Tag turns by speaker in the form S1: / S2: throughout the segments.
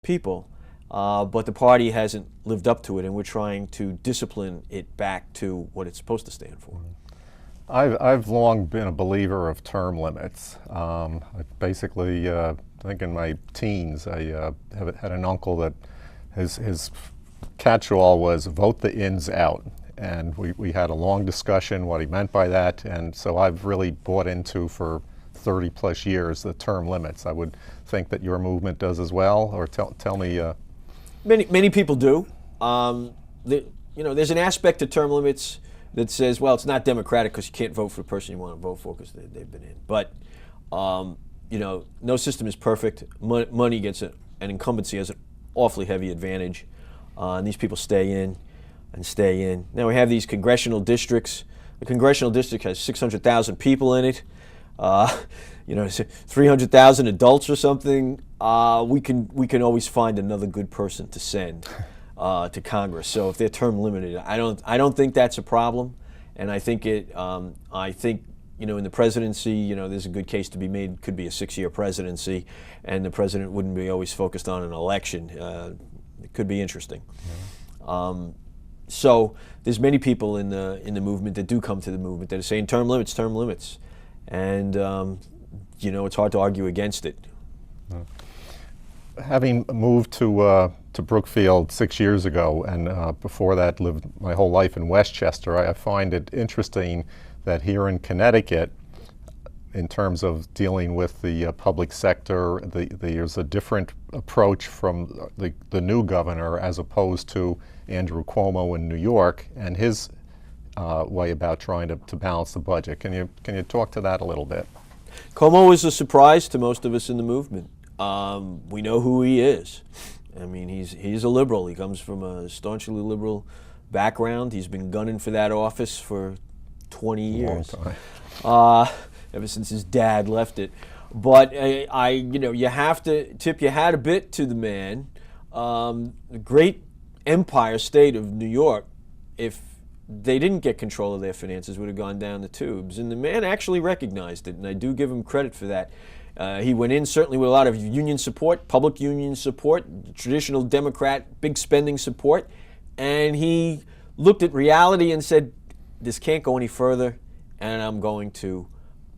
S1: people, but the party hasn't lived up to it, and we're trying to discipline it back to what it's supposed to stand for.
S2: I've long been a believer of term limits. Basically, I think in my teens, I had an uncle that his catch-all was vote the ins out. And we had a long discussion what he meant by that, and so I've really bought into for 30 plus years the term limits. I would think that your movement does as well, or tell me.
S1: Many people do. There's an aspect to term limits that says, well, it's not democratic because you can't vote for the person you want to vote for because they've been in. But no system is perfect. Money gets an incumbency has an awfully heavy advantage, and these people stay in and stay in. Now we have these congressional districts. The congressional district has 600,000 people in it. 300,000 adults or something. We can always find another good person to send to Congress. So if they're term limited, I don't think that's a problem. And I think in the presidency, there's a good case to be made. Could be a 6-year presidency, and the president wouldn't be always focused on an election. It could be interesting. Yeah. So there's many people in the movement that do come to the movement that are saying term limits, and it's hard to argue against it.
S2: Having moved to Brookfield 6 years ago, and before that lived my whole life in Westchester, I find it interesting that here in Connecticut, in terms of dealing with the public sector, there's a different approach from the new governor as opposed to Andrew Cuomo in New York and his way about trying to balance the budget. Can you talk to that a little bit?
S1: Cuomo is a surprise to most of us in the movement. We know who he is. I mean, he's a liberal. He comes from a staunchly liberal background. He's been gunning for that office for 20 years.
S2: Long time.
S1: Ever since his dad left it. But you have to tip your hat a bit to the man. The great empire state of New York, if they didn't get control of their finances, would have gone down the tubes. And the man actually recognized it, and I do give him credit for that. He went in certainly with a lot of union support, public union support, traditional Democrat, big spending support, and he looked at reality and said, this can't go any further, and I'm going to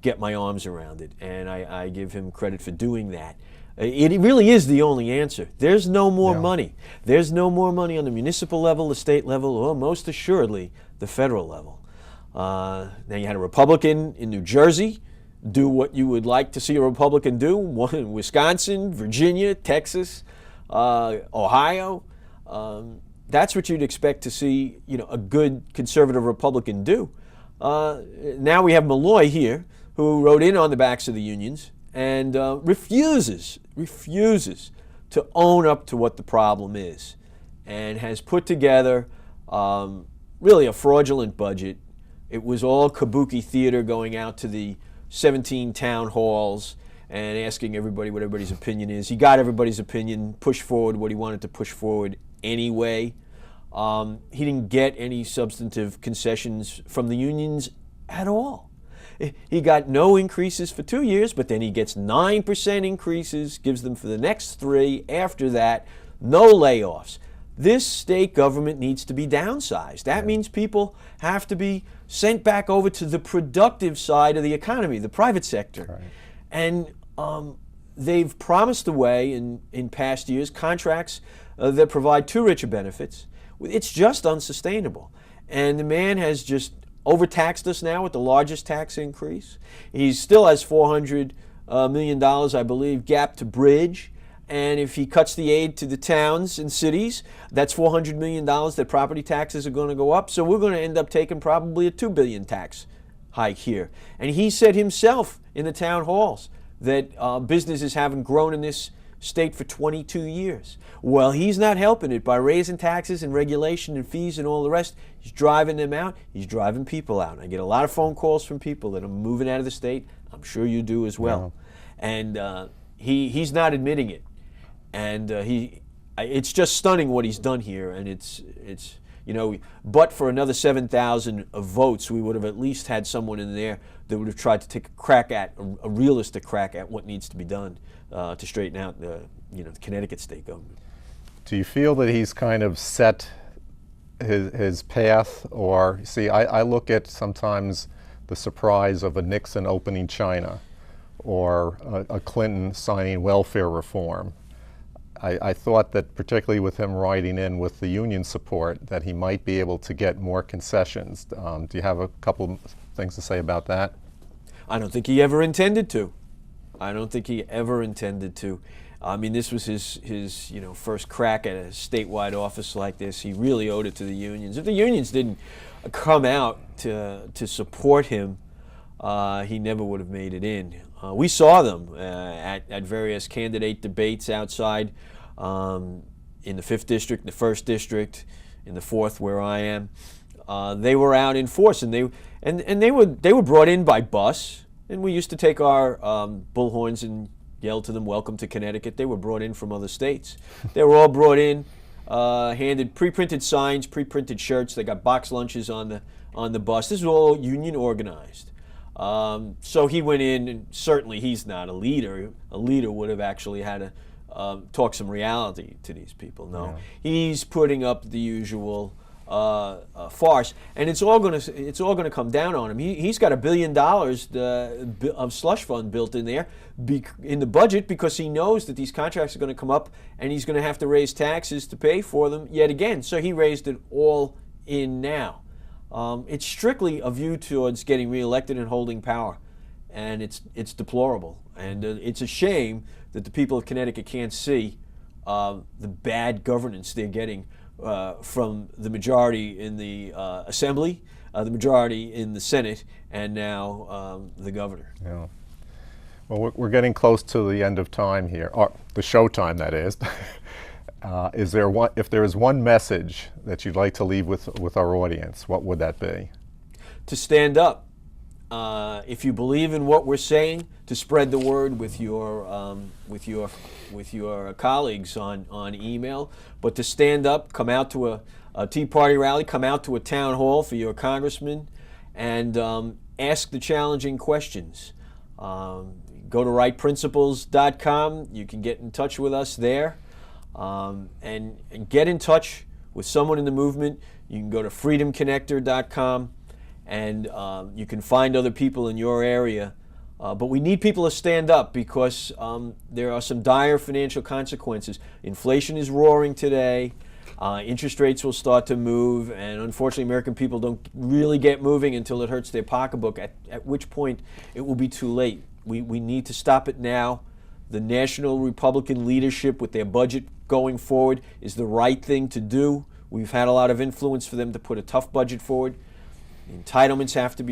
S1: get my arms around it. And I give him credit for doing that. It really is the only answer. There's no more money. There's no more money on the municipal level, the state level, or most assuredly the federal level. Now you had a Republican in New Jersey do what you would like to see a Republican do. One in Wisconsin, Virginia, Texas, Ohio. That's what you'd expect to see, a good conservative Republican do. Now we have Malloy here, who rode in on the backs of the unions and refuses to own up to what the problem is, and has put together really a fraudulent budget. It was all kabuki theater, going out to the 17 town halls and asking everybody what everybody's opinion is. He got everybody's opinion, pushed forward what he wanted to push forward anyway. He didn't get any substantive concessions from the unions at all. He got no increases for 2 years, but then he gets 9% increases, gives them for the next 3. After that, no layoffs. This state government needs to be downsized. That means people have to be sent back over to the productive side of the economy, the private sector. Right. And they've promised away in past years contracts that provide too rich of benefits. It's just unsustainable. And the man has just overtaxed us now with the largest tax increase. He still has $400 million, I believe, gap to bridge. And if he cuts the aid to the towns and cities, that's $400 million that property taxes are going to go up. So we're going to end up taking probably a $2 billion tax hike here. And he said himself in the town halls that businesses haven't grown in this state for 22 years. Well, he's not helping it by raising taxes and regulation and fees and all the rest. He's driving them out. He's driving people out. I get a lot of phone calls from people that are moving out of the state. I'm sure you do as well. Yeah. And he's not admitting it. And it's just stunning what he's done here. And it's but for another 7,000 votes, we would have at least had someone in there that would have tried to take a realistic crack at what needs to be done to straighten out the the Connecticut state government.
S2: Do you feel that he's kind of set his path? Or, see, I look at sometimes the surprise of a Nixon opening China or a Clinton signing welfare reform. I thought that particularly with him riding in with the union support that he might be able to get more concessions. Do you have a couple things to say about that?
S1: I don't think he ever intended to. I don't think he ever intended to. I mean, this was his first crack at a statewide office like this. He really owed it to the unions. If the unions didn't come out to support him, he never would have made it in. We saw them at various candidate debates outside in the 5th District, the 1st District, in the 4th where I am. They were out in force, and they were brought in by bus. And we used to take our bullhorns and yell to them, "Welcome to Connecticut." They were brought in from other states. They were all brought in, handed pre-printed signs, pre-printed shirts. They got box lunches on the bus. This was all union organized. So he went in, and certainly he's not a leader. A leader would have actually had to talk some reality to these people. No, yeah. He's putting up the usual farce, and it's all gonna come down on him. He's got $1 billion of slush fund built in there in the budget because he knows that these contracts are going to come up, and he's going to have to raise taxes to pay for them yet again. So he raised it all in now. It's strictly a view towards getting reelected and holding power, and it's deplorable. And it's a shame that the people of Connecticut can't see the bad governance they're getting from the majority in the Assembly, the majority in the Senate, and now the governor.
S2: Yeah. Well, we're getting close to the end of time here, or the show time, that is. If there is one message that you'd like to leave with our audience, what would that be?
S1: To stand up. If you believe in what we're saying, to spread the word with your colleagues on email. But to stand up, come out to a Tea Party rally, come out to a town hall for your congressman, and ask the challenging questions. Go to rightprinciples.com. You can get in touch with us there. And get in touch with someone in the movement. You can go to freedomconnector.com, and you can find other people in your area. But we need people to stand up because there are some dire financial consequences. Inflation is roaring today. Interest rates will start to move, and unfortunately American people don't really get moving until it hurts their pocketbook, at which point it will be too late. We need to stop it now. The national Republican leadership with their budget going forward is the right thing to do. We've had a lot of influence for them to put a tough budget forward. Entitlements have to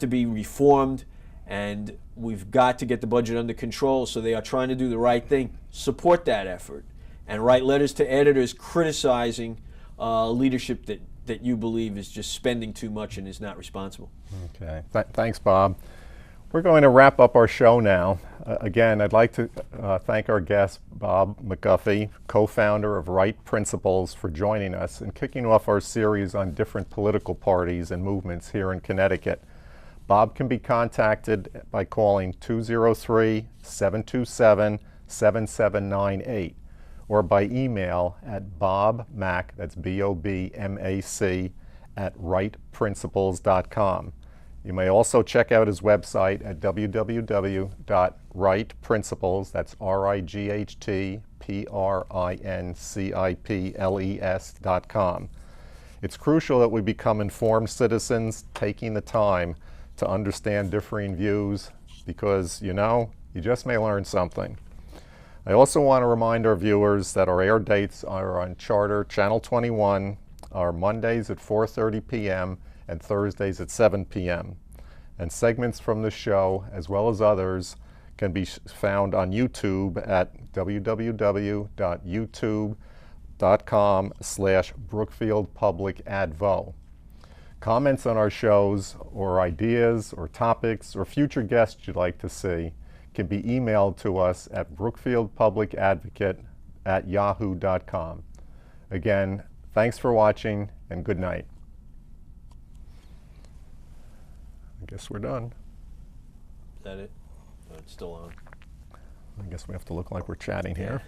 S1: be reformed, and we've got to get the budget under control. So they are trying to do the right thing. Support that effort and write letters to editors criticizing leadership that you believe is just spending too much and is not responsible.
S2: Okay. Thanks, Bob. We're going to wrap up our show now. Again, I'd like to thank our guest, Bob McGuffey, co-founder of Right Principles, for joining us and kicking off our series on different political parties and movements here in Connecticut. Bob can be contacted by calling 203-727-7798 or by email at bobmac, that's BOBMAC, at rightprinciples.com. You may also check out his website at www.rightprinciples, that's RIGHTPRINCIPLES.com. It's crucial that we become informed citizens, taking the time to understand differing views, because, you just may learn something. I also want to remind our viewers that our air dates are on Charter Channel 21, are Mondays at 4:30 p.m. and Thursdays at 7 p.m. And segments from the show, as well as others, can be found on YouTube at www.youtube.com/BrookfieldPublicAdvo. Comments on our shows or ideas or topics or future guests you'd like to see can be emailed to us at brookfieldpublicadvocate@yahoo.com. Again, thanks for watching and good night. I guess we're done.
S1: Is that it? No, it's still on.
S2: I guess we have to look like we're chatting here.